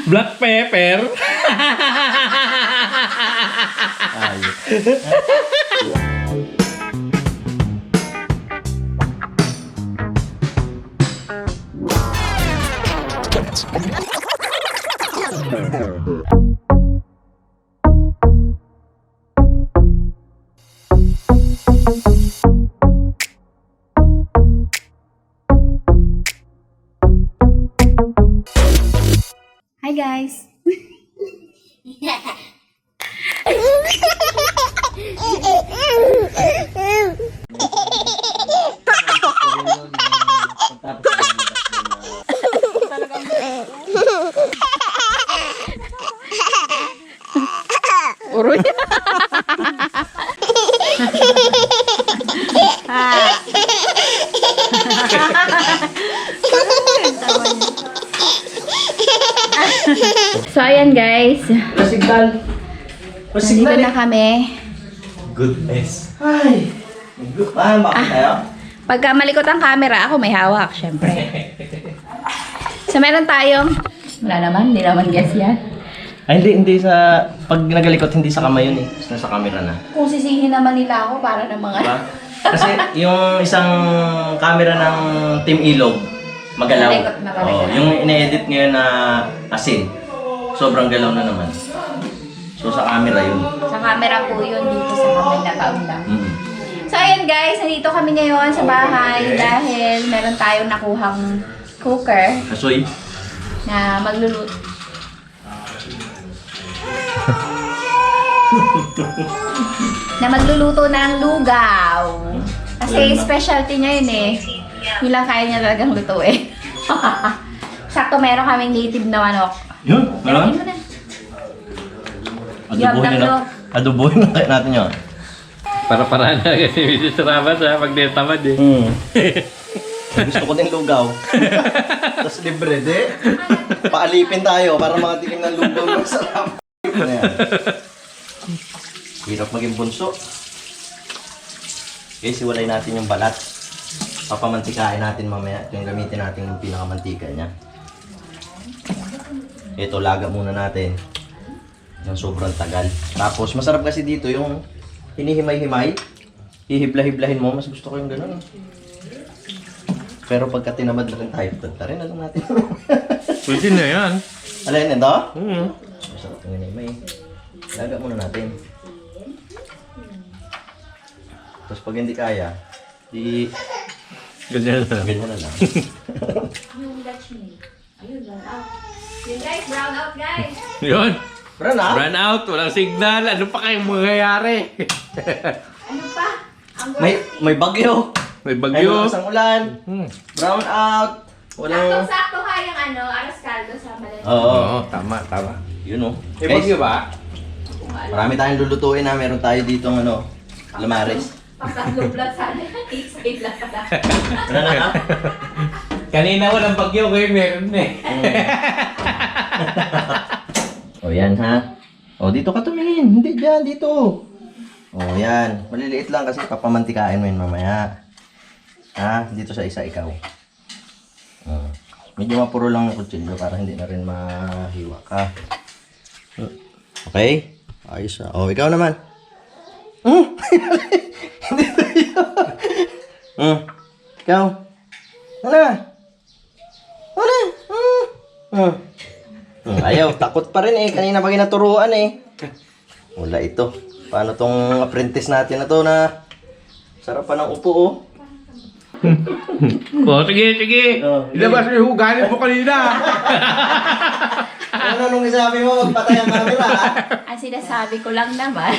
Black pepper. Hi guys! Uroy! So, ayan guys. Pasignal. Nandito na kami. Goodness. Ay. Bakit tayo? Pagka malikot ang camera, ako may hawak, syempre. So, meron tayong... Wala naman, hindi naman guess yan. Ay, hindi sa... Pag nagalikot, hindi sa kamay yun eh. Nasa camera na. Kung sisihin naman nila ako para ng mga... Diba? Kasi yung isang camera ng Team Ilog, magalaw. Nakalaikot. Yung ine-edit ngayon na asin, sobrang galaw na naman. So sa camera yun. Sa camera po yun, dito sa kamay na kaunda. Mm-hmm. So, ayan guys, nandito kami ngayon sa bahay dahil meron tayong nakuhang cooker Kasoy. na magluluto. Na magluluto ng lugaw. Kasi specialty niya yun eh. Yun lang kaya niya talagang lutuin. Sakto meron kaming native na manok. Yun, meron? Mo na. Adobohin na. Adobohin na natin yun. Para-paraan na kasi Mrs. Rabat ha, pag natamad eh. Gusto ko din lugaw. Tapos libre, de. Paalipin tayo para makatikim ng lugaw ng sarap. Hirap maging bunso. Okay, siwalay natin yung balat. Papamantikain natin mamaya. Yung gamitin natin yung pinakamantika niya. Ito, laga muna natin. Ng sobrang tagal. Tapos, masarap kasi dito yung hinihimay-himay. Hihibla-hiblahin mo. Mas gusto ko yung gano'n. Pero pagka tinamad na rin tayo, tagtarin na lang natin. Pwede na yan. Alin ito? Mm. Masarap yung hinihimay. Laga muna natin. Tapos pag hindi kaya, di... Ganyan na. Ganyan na lang. Yung Dutch meal. Ayun, brown out. Yun guys, brown out guys. Yun. Bro na? Run out, walang signal. Ano pa kayong mangyayari? Ano pa? Ang May bagyo. May Ay, bagyo. malakas ang ulan. Brown out. Walang... Sakto kayang aras caldo sa Malaysia. Oo. Oo, tama, tama. Yun o. May bagyo ba? Marami tayong lulutuin ha. Meron tayo dito ng lamares. Pagkasluplat sana. Explain lang pala. Wala na ha? Kanina walang bagyo, ngayon meron na eh. O yan ha. O dito ka tumingin. Hindi dyan, dito. O yan. Maliliit lang kasi papamantikain mo yun mamaya. Ha? Dito sa isa ikaw. O. Medyo mapuro lang yung kutsilyo para hindi na rin mahiwa ka. Okay? Ayos ha. O ikaw naman. Hindi tayo. Ikaw. Ano? Ano? Ayaw, takot pa rin eh. Kanina pa ginaturuan eh. Wala ito. Paano tong apprentice natin na to na sarap pa ng upo oh. Oh, sige, sige. Ilabas mo yung huganin mo kanina. Ano nung isabi mo, magpatay ang camera ha? Ang sinasabi ko lang naman.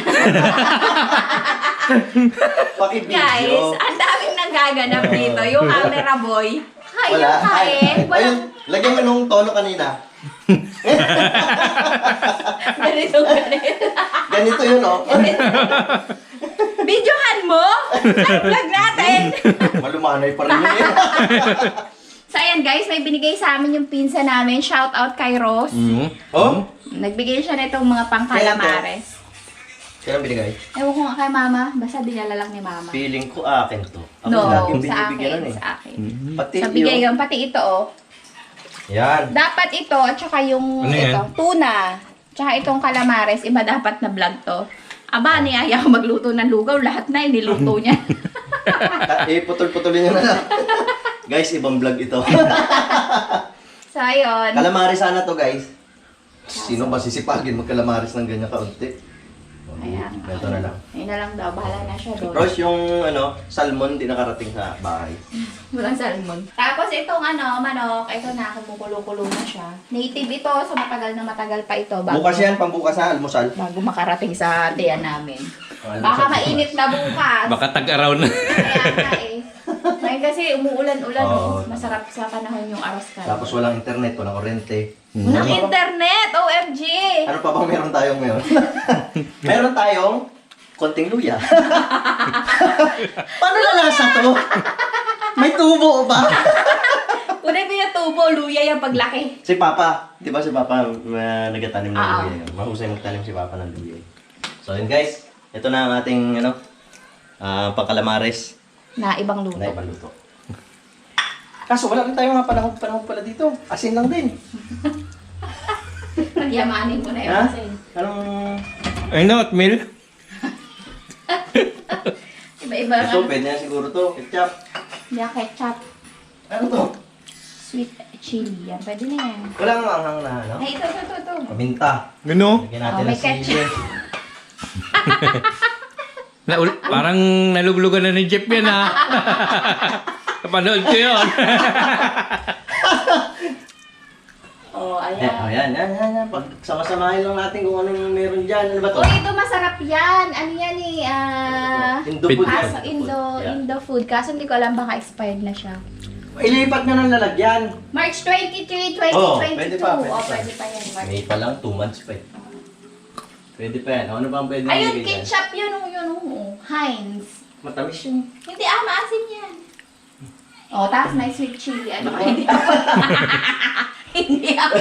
Pakibidyo. Guys, ang daming nagaganap dito. Yung camera boy. Wala. Ayun kain. Ayun, lagyan mo nung tono kanina. Ganito. Ganito yun oh. Videohan mo? Vlog natin. Malumanay pa rin yun eh. So ayan guys, may binigay sa amin yung pinsa namin. Shout out kay Ross. Oh? Nagbigay siya nitong mga pangkalamares. Kailan binigay? Ewan ko nga kay mama. Basta dinala lang ni mama. Feeling ko akin to. Ako No, laging sa binibigyan akin. nun eh. Sa akin. Pati Sa bigay yun. Pati ito oh. Yan. Dapat ito, at saka yung Ano yan? ito, tuna. Tsaka itong calamares, iba dapat na vlog to. Aba, niyaya ko magluto ng lugaw. Lahat na niluto niya. Putol-putulin nyo na lang. Guys, ibang vlog ito. So, ayun. Calamari sana to, guys. Sino ba sisipagin magkalamaris ng ganyan kaunti? Ayan. Ito na lang. Ayun na lang daw. Bahala na siya doon. Tapos yung salmon, di nakarating sa bahay. Walang salmon. Tapos itong manok, ito na, kumukulo-kulo na siya. Native ito, so matagal na matagal pa ito. Bukas yan, pambukas ha, almusal. Bago makarating sa tiyan namin. Almusal Baka bukas. mainit na bukas. Baka tag-araw na. Kaya nga eh. Ngayon kasi umuulan-ulan, Oo. masarap sa panahon yung aros ka. Tapos walang internet, walang kuryente. Walang internet! OMG! Ano pa bang meron tayong ngayon? Meron tayong konting luya. Paano lalasa to? May tubo ba? Kunin mo yung tubo, luya yung paglaki. Si Papa, di ba si Papa nagatanim ng Oo. luya? Mahusay magtanim si Papa ng luya. So yun guys, ito na ang ating pangkalamares Na ibang luto. na ibang luto. Kaso wala rin tayong mga panahon pala dito. Asin lang din. Pagyamanin mo na yun Ha? kasi. Anong... Ay, not meal. Iba-iba Ito, ang pwede na siguro to. Ketchup. ketchup, Ano to? sweet chili. Yan, pwede na yan. Wala nga anghang na, no? Ay, ito. Paminta. Ano? Lagyan natin Oh, may ng sili. ketchup. Parang naluglugan na ni Jeff yan ha. Kapanood ko yun. Oh, ayan. Yan. Sama-samahin lang natin kung anong meron dyan. Ano ba to? Uy, ito masarap yan. Ano yan eh? Indo food yan. Kaso, Yeah. Indo food. Kaso hindi ko alam baka expired na siya. Ilipat nyo ng lalagyan. March 23, 2022. Oh, pwede pa, pwede Oh, pa. pwede pa yan. March. May pa lang, 2 months pa eh. Pwede pa yan. Ano ba ang pwede Ayun, nilagay dyan? ketchup yun. Heinz. Matamis yun. Hindi, maasim yan. Oh, tapos may sweet chili. Ano ka? Hindi ako. Hindi ako.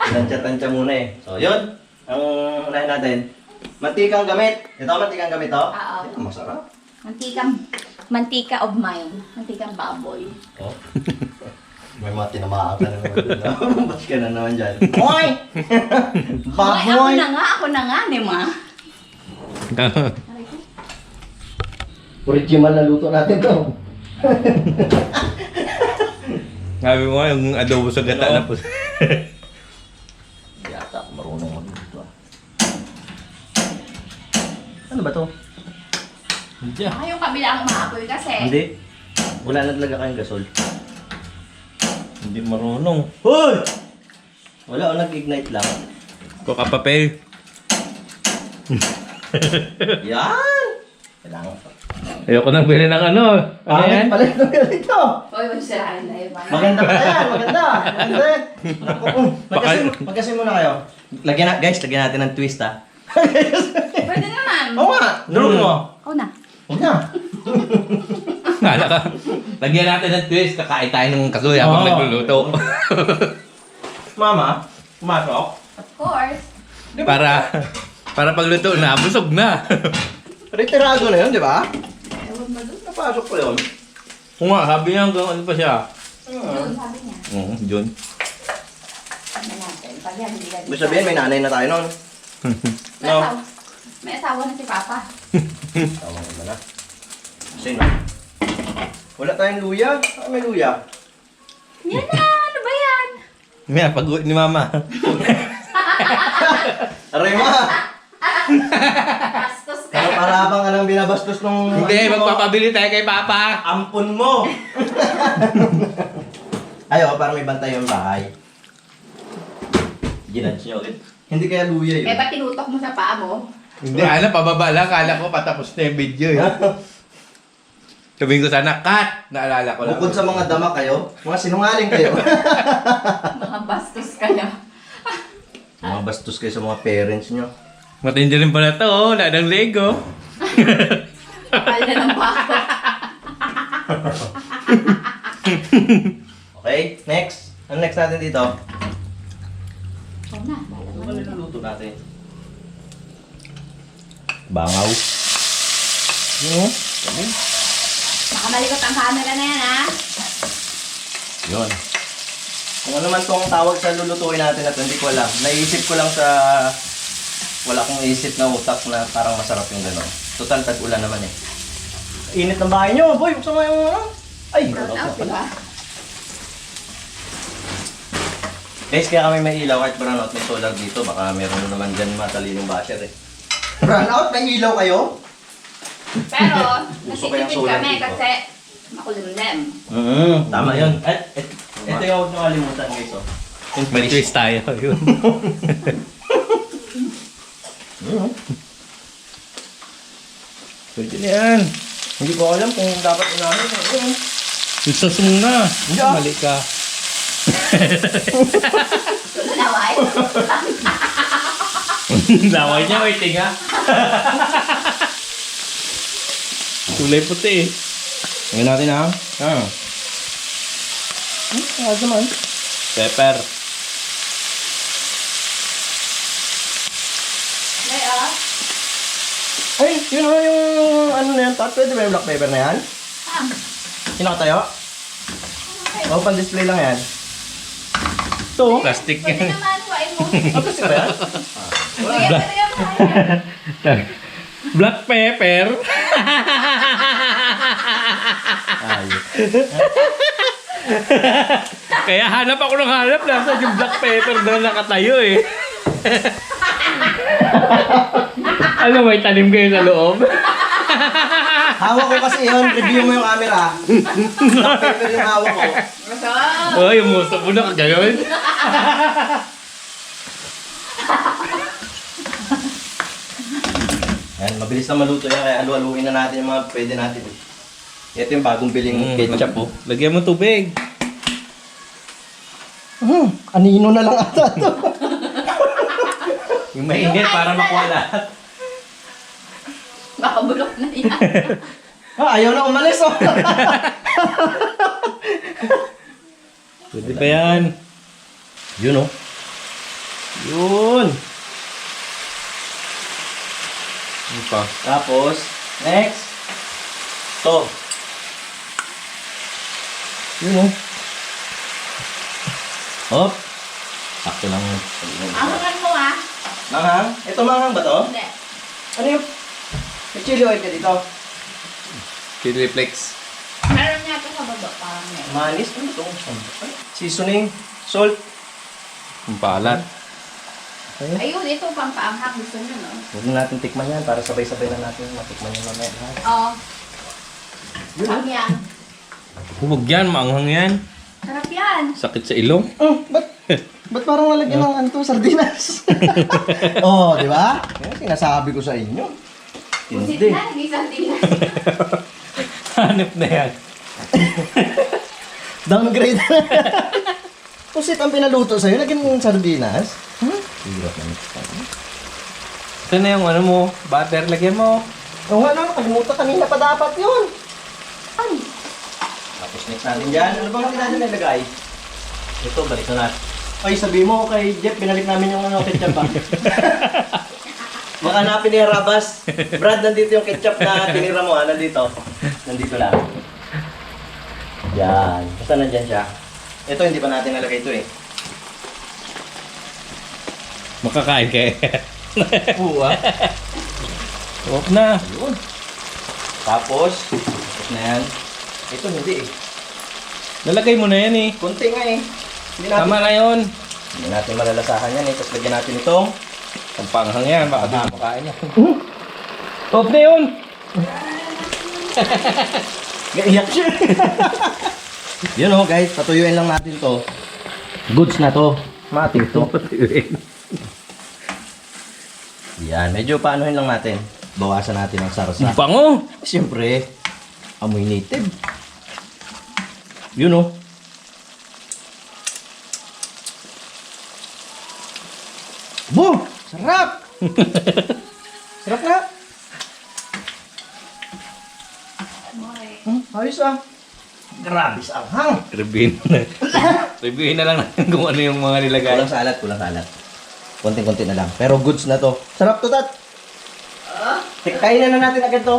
Tansya-tansya muna eh. So, yun. Ang unahin natin. Mantikang gamit. Ito ang mantikang gamit, oh. Oo. Ito, masarap. Mantika of mine. Mantikang baboy. Oh. May mga tinamaan ka na naman dun. Bash ka na naman dyan. Hoy! Baboy! Ako na nga, di ma. Original na luto natin to. Sabi mo nga, yung adobo sa gata na po. Yata ako marunong magluto ah. Ano ba to? Baka yung kabila ang maapoy kasi. Hindi. Wala na talaga kayong gasol. Hindi marunong. Hoy! Wala o nag-ignite lang. Papel. Yan! Kailangan pa. Ayoko nang bilhin ng ano. Ano yan? Pangit pala itong ganito. Uy, magsirahan na yun. Maganda ka yan, maganda. Maganda. Magkasin muna kayo. Guys, lagyan natin ng twist ha. Pwede naman. Oo nga, durog mo. Ako na. Huwag na. Kala ka. Lagyan natin ng twist. Kakain tayo ng kasuya habang Oo. nagluluto. Mama, pumasok. Of course. para pagluto na, busog na. Retirado na yun, di ba? Ewan mo doon. Napasok pa yun. Kung nga, sabi niya hanggang ano pa siya. Yun, sabi niya. Oo, John. Ano natin? Pag yan, hindi ka Ibig sabihin, may nanay na tayo nun. May No. asawa. May asawa na si Papa. Tawang naman na. Sino? Wala tayong luya. Ah, may luya. Yan na! Ano ba yan? Maya, pag ni Mama. Arema! Bastos ka. Ano parabang ka nang binabastos nung... Hindi, magpapabili tayo kay Papa. Ampun mo! Ay, oh, para may bantay yung bahay. Ginadge niyo ulit. Hindi kaya luya yun. Eh, ba't tinutok mo sa paa mo? Hindi, pababa lang. Kala ko patapos na yung video. Eh. Sabihin ko sana, cut! Naalala ko lang. Bukod sa mga dama kayo, mga sinungaling kayo. Mga bastos ka na. Mga bastos kayo sa mga parents nyo. Matindi rin pala to, oh. Wala ng Lego. Kapal na ng bako. Okay, next. Ano next natin dito? Oo na, bala Ano mo ba na. niluluto natin? Bangaw. Yun, kami. Nakamalikot ang camera na yan, ha? Yun. Kung ano man tong tawag sa lulutuin natin na to, hindi ko alam. Naisip ko lang sa... Wala akong isip na utak na parang masarap yung gano'n. Total, tag-ulan naman eh. Init ng bahay nyo, boy! Buksan mo yung ano? Ay! Brown out, pala. diba? Guys, kaya kami may ilaw kahit brownout, may solar dito. Baka meron naman dyan matalinong basher eh. Brownout? May ilaw kayo? Pero, Gusto ko yung nasitipid solar kami dito. kasi makulimlim. Tama yun. At ito yung huwag nyo kalimutan guys. Oh. Yung May twist tayo. Yun. Pwede na yan. Hindi ko alam kung dapat unahin. Isas muna. Hindi ah. Mali ka. Tulo na, Wai. Laway niya, may tinga. Kulay puti eh. Ngayon natin ha. Ayos naman. Pepper. May ah. Ay, yun na yung ano na yan. Pwede ba yung black pepper na yan? Ah. Kinakatayo? O, pan-display lang yan. Ito. Plastic Pwede yan. naman, Wai mo. Tapos ba yan? Lagyan mo yan. Black pepper. Ayos. Kaya hanap ako ng hanap. Nasa yung black pepper na nakatayo eh. Ano, may tanim kayo sa loob? Hawak ko kasi yun. Review mo yung camera. Black pepper yung hawak ko. Masarap. Oh, yung gusto mo na kagayon. Ayan, mabilis na maluto yan. Kaya halu-haluin na natin yung mga pwede natin. Ito yung bagong biling ketchup oh. Lagyan mo tubig. Anino na lang ata ito. Yung mainit para makuha lahat. Makabulok na yan. Ayaw na umalis oh. Pwede ba yan? Yun oh. Yun. Ano pa? Tapos, next. To. Yun oh. Hop. Sakto lang yun. Angan mo ah. Manghang? Ito manghang ba to? Hindi. Ano yung... May chili oil ka dito? Chili flakes. Meron niya ito sa baba parang meron. Manis? Ano ito? Seasoning. Salt. Ang paalat. Ayun, ito pang paanghang. Gusto nyo, no? Huwag na natin tikman yan para sabay-sabay na natin matikman yung mamaya. Oo. Ang yan. Huwag yan, maanghang yan. Sarap yan. Sakit sa ilong. Ba't parang nalagyan ng anto, sardinas? Oo, di ba? Yan, sinasabi ko sa inyo. Pusit Hindi. na, hindi sardinas. Hanip na yan. Downgrade. Pusit ang pinaluto sa'yo, lagyan mo yung sardinas. Hirap na ito. Ito na yung ano mo, butter, lagyan mo. Oo nga no, pagmuta kanina pa dapat yun. Ay, Tapos next natin dyan, ano bang natin nilagay? Ito, balik na natin. Ay, sabi mo kay Jeff, binalik namin yung ano, ketchup ba? Baka hanapin ni Rabas. Brad, nandito yung ketchup na tinira mo ha, nandito. Nandito lang. Yan. Basta nandyan siya. Ito, hindi pa natin nalagay ito eh. Makakain kayo. Oo ah. Huwag na. Ayun. Tapos na yan. Ito hindi eh. Nalagay mo na yan eh. Kunti nga eh. Hindi natin, Tama na yun. hindi natin malalasahan yan eh. Tapos lagyan natin itong Ang panghang yan, baka di makain yan. Off na yun. Gaiyak siya. Yun oh guys, patuyuin lang natin to. Goods na to. Mati to. Yan, medyo paanuhin lang natin. Bawasan natin ang sarsa. Ang pango. Siyempre, amoy native. Yun oh. Boom! Sarap! Sarap nga. Ayos ah. Grabe sa anghang. Reviewin na. Reviewin na lang natin kung ano yung mga nilagay. Kulang salat, kulang salat. Konting-konti na lang. Pero goods na to. Sarap to, Tat. Kainin na natin agad to.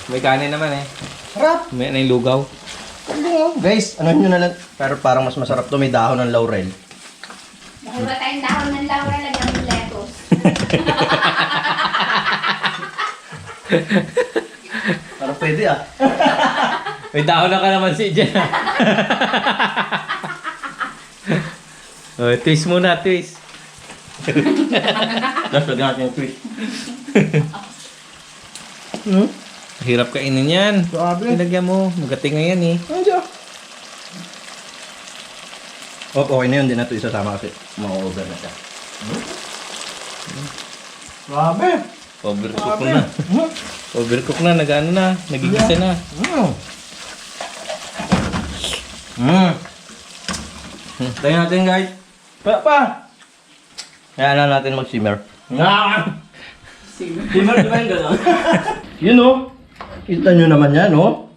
May kanin naman eh. Sarap. May na yung lugaw. Guys, ano nyo na lang. Pero parang mas masarap to, may dahon ng laurel. Dahil ba tayong dahon ng laurel, lagyan ng lettuce. Parang pwede ah. May dahon na ka naman si Jen. Oh, twist muna, twist. Tapos lagyan natin yung twist. Hirap kainin yan. Grabe. Ilagyan mo. Magating nga yan eh. Andiyan. Oh, okay na yun. Hindi na ito isasama kasi ma-over na siya. Grabe. Overcook na. Overcook na. Nag-ano na. Nagigisa na. Tayo natin guys. Pa! Kaya na natin mag-simmer. Simmer di ba yung gano'n? Yun o. Kita nyo naman yan o.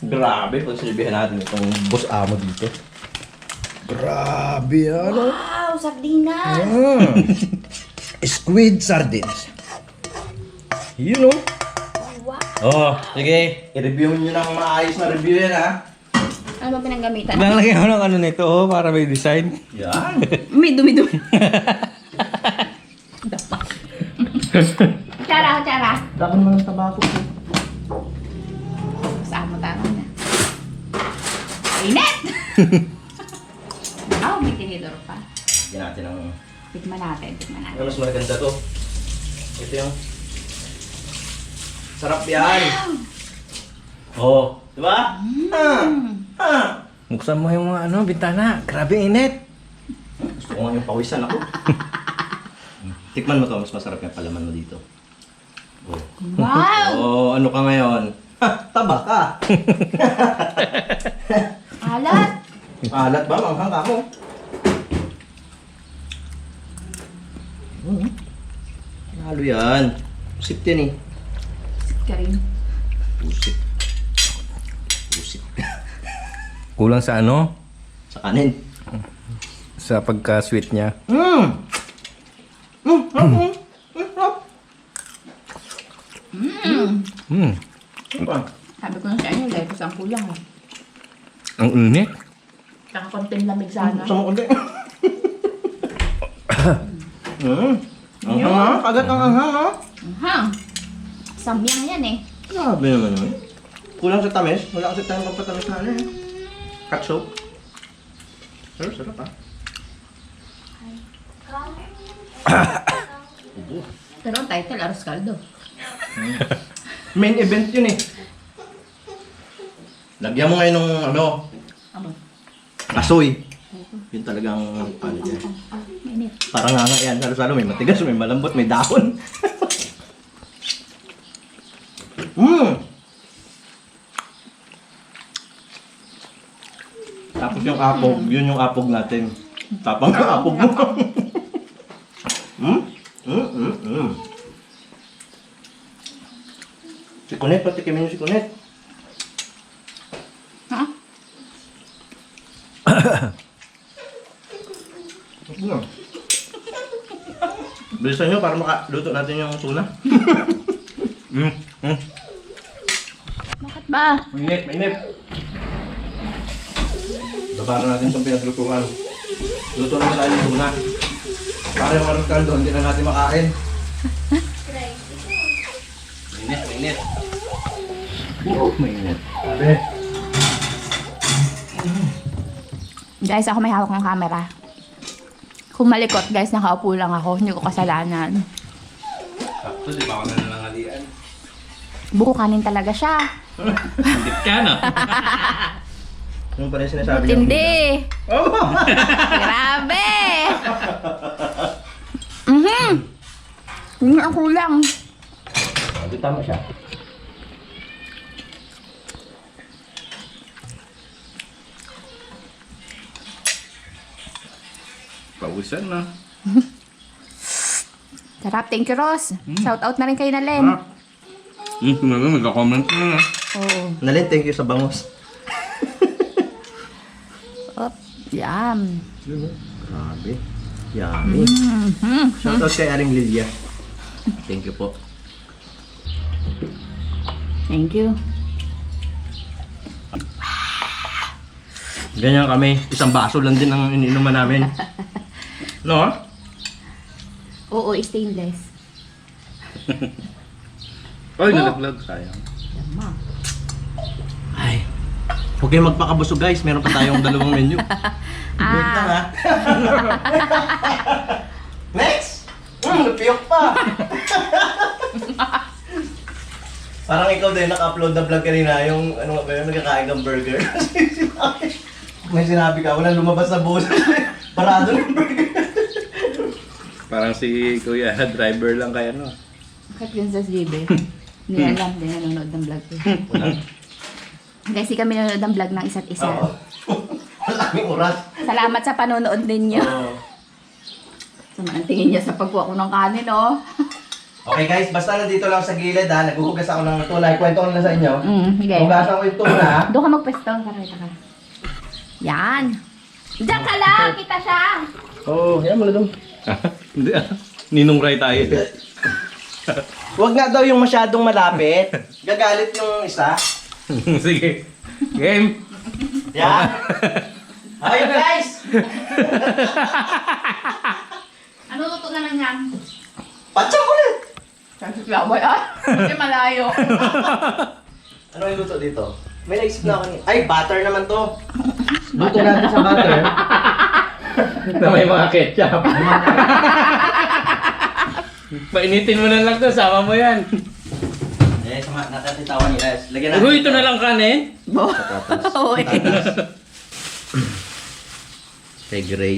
Grabe. Pagsilbihan natin itong boss amo dito. Grabe ano. Wow, sardinas! Squid sardines. Yun o. Wow. Oh, sige. I-review nyo ng maayos na review yan ha. Ano ba pinanggamitan? Lagyan mo ng ano nito oh, para may design. Yan. May dumi-dumi. Kutsara, kutsara. Takon mo ng tabako. Saan mo tama na? Init! Oh, may tinidor pa. Yan natin ang... Tikman natin, tikman natin. Mas maganda to. Ito yung... Sarap yan. Oh, di ba? Buksan mo yung mga ano, bintana. Grabe init. Gusto ko nga yung pawisan ako. Tikman mo to, mas masarap yung palaman mo dito. Oh. Wow! Oh, ano ka ngayon? Ha, taba ka. Alat! Alat ba? Manghang ka mo. Lalo yan. Pusit yan eh. Ka rin. Pusit. Pusit. Kulang sa ano? Sa kanin. Sa pagka-sweet niya. Ano pa? Sabi ko na sa inyo, lettuce ang kulang. Ang init. Saka konting lamig sana. Sama ko din. Ang hanga. Kagat ang anghang ha. Aha! Samyang yan eh. Grabe naman yun. Kulang sa tamis. Wala kasi tayong kapatamis na ano eh. Katsup. Pero sarap ah. Pero ang title, Aros Caldo. Main event yun eh. Lagyan mo ngayon ng ano, Amo. asoy. Yun talagang ano dyan. Mainit. Parang nga yan. Salo-salo may matigas, may malambot, may dahon. Tapos yung apog, yun yung apog natin. Tapang na apog mo. Si Kunet, patikimin yung si Kunet. Ha? Bilisan nyo para makaluto natin yung tuna. Bakit ba? Mainit, mainit. Dabaran natin itong pinaglutuan. Luto na sa yung tuna. Para yung Aros Caldo, hindi na natin makain. Mainit, mainit. Mainit. Sabi. Guys, ako may hawak ng camera. Kung malikot, guys, nakaupo lang ako. Hindi ko kasalanan. Sakto, di ba ako na nangalian? Buko kanin talaga siya. Hindi ka no? Yung pa rin sinasabi niya. Hindi. Oh! Grabe! Hindi ang kulang. Tama siya. Pawisan na. Sarap. Thank you, Ross. Shout out na rin kayo na Len. Nagka-comment na. Oo. Nalin, thank you sa bangus. Oh, yum. Grabe. Yummy. Shoutout kay Aring Lilia. Thank you po. Thank you. Ganyan kami. Isang baso lang din ang iniinuman namin. No? Oo, stainless. Ay, Oh. nalaglag. Sayang. Tama. Ay. Huwag kayong magpakabusog guys. Meron pa tayong dalawang menu. Wait lang ha. Next! Napiyok pa! Parang ikaw din naka-upload na vlog kanina. Yung ano nga ba yun? Nagkakain ng burger. May sinabi ka, walang lumabas na buhos. Parado ng burger. Parang si Kuya, driver lang kaya no. Kay Princess JB. Hindi alam din nanonood ng vlog ko. Wala. Kasi kami nanonood ng vlog ng isa't isa. Oo. Maraming oras. Salamat sa panonood ninyo. Oo. Sama ang tingin niya sa pagkuha ko ng kanin, oh. Okay guys, basta nandito lang sa gilid ha. Naghuhugas ako ng tuna. Kwento ko na sa inyo. Okay. Hugasan ko yung tuna. Doon ka magpwesto. Karita ka. Yan. Diyan ka lang. Kita siya. Oo, yan mo lang. Hindi ah. Ninong Ray tayo. Huwag nga daw yung masyadong malapit. Gagalit yung isa. Sige. Game. Yan. Ayun guys! Ano luto naman yan? Patsang ulit! Sabi Kasi malayo. Ano yung luto dito? May naisip na ako ni... Ay, butter naman to. Luto natin sa butter. Na may mga ketchup. Painitin mo na lang to, sama mo yan. Eh, sama, nakasitawan nila. Lagyan natin. Uy, ito na lang kanin. Bo. Oo eh. Kay Gray.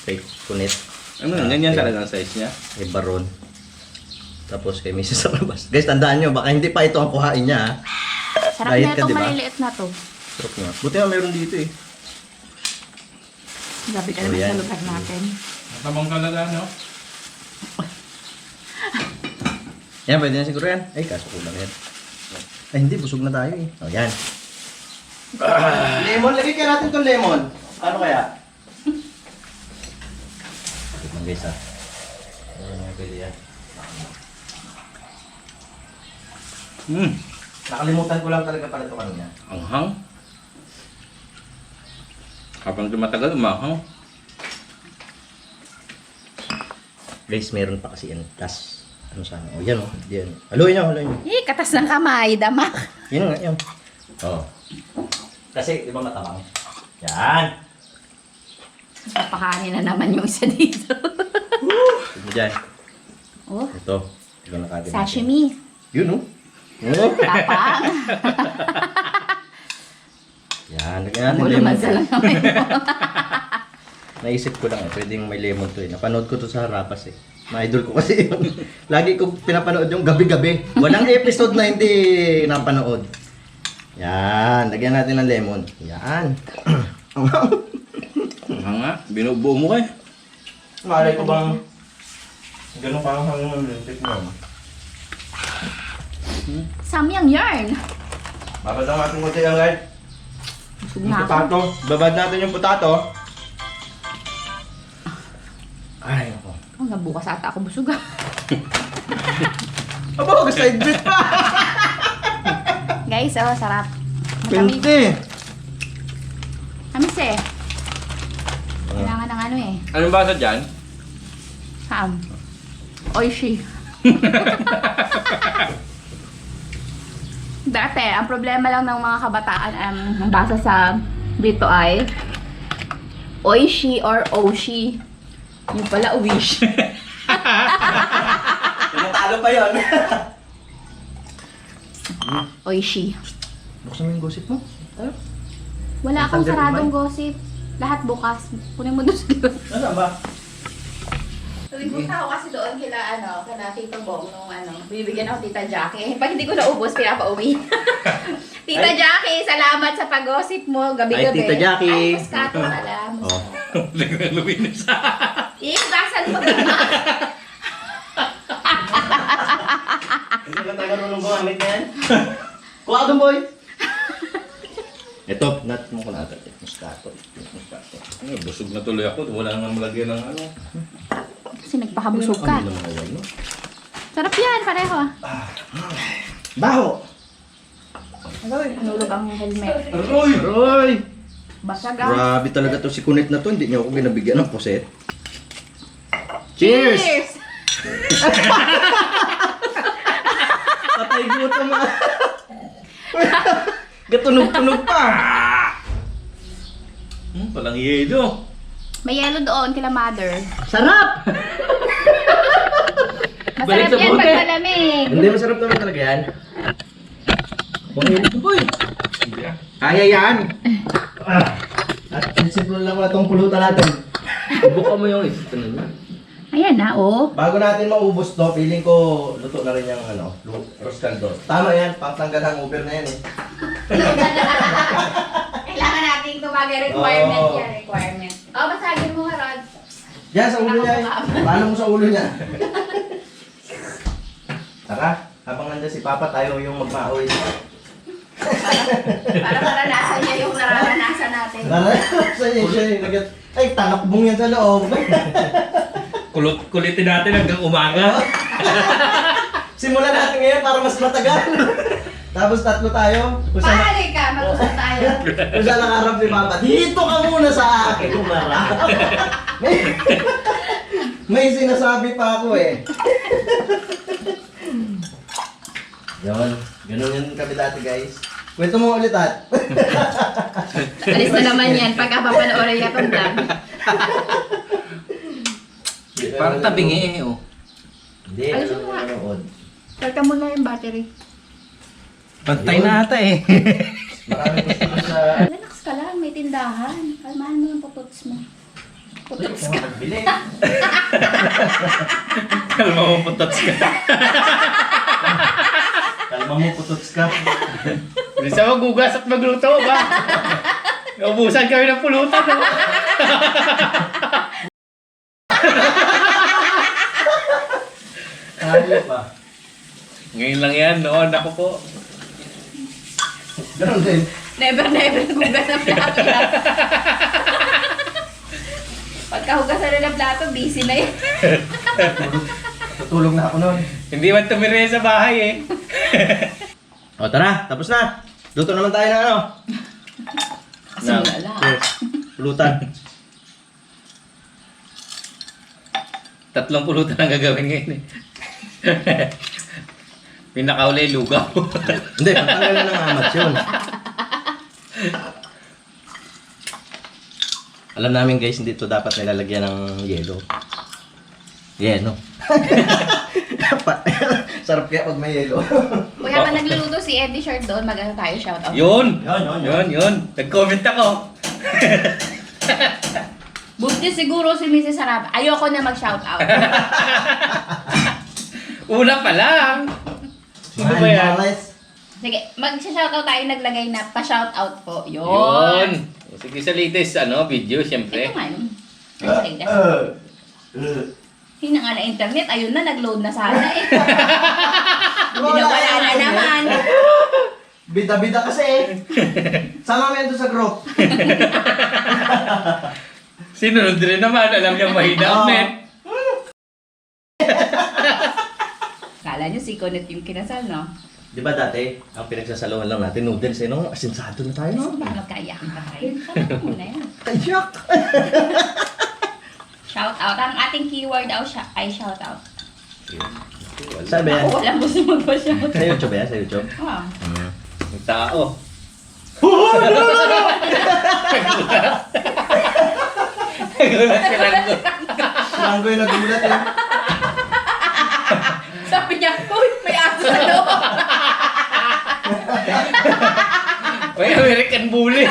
Kay Kunit. Ano, ganyan talaga ang size niya. Kay Baron. Tapos kay Mrs. sa labas. Guys, tandaan nyo, baka hindi pa ito ang kuhain niya ha. Sarap Diet na ka, itong di ba? maliliit na to. Sarap nga. Buti nga meron dito eh. Sabi ka Oh, naman yan. sa lugar natin. Tamang talaga, no? Yan, pwede na siguro yan. Ay, kaso kulang yan. Ay, hindi. Busog na tayo eh. O, yan. Lemon. Lagay kaya natin itong lemon. Ano kaya? Tikman guys ha. Ano nga pwede yan? Nakalimutan ko lang talaga pala ito kanina. Ang hang. Kapag tumatagal, umahang. Guys, meron pa kasi yan. Tas. Ano sana? O, yan o. Yan. Haluin nyo, haluin nyo. Eh, katas ng kamay, damak. Yun nga, yun. Oo. Kasi, di ba matabang? Yan. Papakanin na naman yung isa dito. Tignan mo dyan. Oh, Ito. Ito na natin. sashimi. Yun o. Oh. Tapang. Yan. Lagyan natin Ulo lemon. man sa lang naman mo. Naisip ko lang eh. Pwedeng may lemon to eh. Napanood ko to sa Harapas eh. Ma-idol ko kasi yun. Lagi ko pinapanood yung gabi-gabi. Walang episode na hindi napanood. Yan. Lagyan natin ng lemon. Yan. Ang hang nga. Binubuo mo kayo. Malay ko bang ganun parang hanggang lintik mo. Samyang yarn. Babad ang ating konti yan guys. Busog Yung na ako. potato. Babad natin yung potato. Ay, ako. Oh, nabukas ata ako busog ah. Aba, side bit pa! Guys, oh, sarap. Matamig. Pwede. Amis eh. Kailangan ng ano eh. Anong basa dyan? Ham. Oishi. Dati, ang problema lang ng mga kabataan ang basa sa dito ay Oishi or Oshi. Yung pala Wish. Tinatalo pa yun. Oishi. Buksan mo yung gossip mo. Wala akong Thunder saradong Umay? gossip. Lahat bukas. Kunin mo doon sa doon. Ano ba? Punta ako kasi doon kila Tito Bong nung bibigyan ako Tita Jackie. Pag hindi ko naubos, pinapauwi. Tita Jackie, salamat sa pag-gossip mo gabi-gabi. Ay, Tita Jackie. Ay, Moscato, alam. Oh. Biglang luminis. Basan mo. Hindi ba tayo marunong gumamit na yan? Kuha doon, boy! Ito, nut mo ko na agad. Moscato. Ano, busog na tuloy ako. Wala nang malagyan ng ano. Kasi nagpakabusog ka. Ano naman awal, no? Sarap yan, pareho. Baho! Aroy, nulog ang helmet. Aroy! Aroy! Basag ah. Grabe talaga to si Kunit na to. Hindi niya ako binabigyan ng puset. Cheers! Patay gutom ah. Gatunog-tunog pa. Walang yelo. May yelo doon kila mother. Sarap! Balik Masarap sa yan bote. pag malamig. Hindi, masarap naman talaga yan. Pangit boy. Kaya yan. At sisimple lang ko na itong pulutan natin. Buka mo yung isa na. Ayan na, oh. Bago natin maubos to, feeling ko luto na rin yung roast caldo. Tama yan, pangtanggal ang over na yan eh. Kailangan natin tumagay requirement Oo. yan, requirement. Oh, basagin mo nga, Rod. Yan, sa ulo niya eh. Paano mo sa ulo niya? Tara, habang nandiyan si Papa, tayo yung magmaoy. Para maranasan niya yung nararanasan natin. Sa niya siya yung nagat. Ay, talakbong yan sa loob. Kulitin natin hanggang umaga. Simulan natin ngayon para mas matagal. Tapos tatlo tayo. Kung saan, Pahali ka, mag-usap tayo. kung saan nakaharap ni Papa, dito ka muna sa akin. Umarap. May sinasabi pa ako eh. Yun. Ganun yun kami dati guys. Kwento mo ulit at. Alis na naman yan pagka papanoorin niya itong vlog. Parang tabingi eh, oh. Hindi, Ayos ano mo nga. nanonood. Teka mo na yung battery. Pantay Yun. na ata eh. Marami gusto sa... Relax ka lang, may tindahan. Kalmahan mo yung puputs mo. Puputs Kung ka. magbili. Kalma mo putots ka. Kalma mo, putots ka. Bisa magugas at magluto ba? Naubusan kami ng pulutan. No? Kaya pa. Ngayon lang yan, noon ako po. Ganun din. Never gugas ng plato lang. Pagkahugasan na ng plato, busy na yan. Tutulong na ako noon. Hindi man tumire sa bahay eh. O tara, tapos na. Luto naman tayo ng ano. Simula lang. Cheers. Pulutan. 3 pulutan ang gagawin ngayon eh. Pinakauli, lugaw. Hindi, pagtanggal na ng amat yun. Alam namin guys, hindi ito dapat nilalagyan ng yelo. Yelo. Sarap kaya pag may yelo. Kuya, habang nagluluto si Eddie Short doon, mag-ano tayo, shoutout. Yun! Yun. Yun. Nag-comment ako. Buti siguro si Mrs. Sarab. Ayoko na mag-shoutout. Una pa lang. Sino ba yan? Sige, mag-shoutout tayo naglagay na pa-shoutout po. Yun. Yun. Sige sa latest video, Ito siyempre. nga yun. Hindi na nga na internet. Ayun na, nag-load na sana eh. Binawala na naman. Bida-bida kasi eh. Sama mo yan doon sa group. Sinunod rin naman. Alam niyang mahina ang net. Kala nyo si Konet yung kinasal, no? Di ba dati, ang pinagsasaluhan lang natin, noodles eh, no? Asinsado na tayo, no? Baka magkaiyakan pa tayo. Sabi mo na yan. Kayak! Shoutout. Ang ating keyword ay shoutout. Saan ba yan? Ako walang gusto magpa-shoutout. Sa YouTube ba yan? Sa YouTube? Ah. Ang tao. Nagulat si Rango. Langgo yung nagulat eh. Sabi niya, uy, may aso sa loob. May American Bully.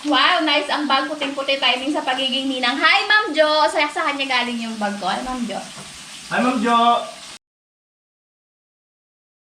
Wow, nice ang bag. Puting-puti timing sa pagiging ninang. Hi, Ma'am Jo! Sa kanya galing yung bag ko. Hi, Ma'am Jo. Hi, Ma'am Jo!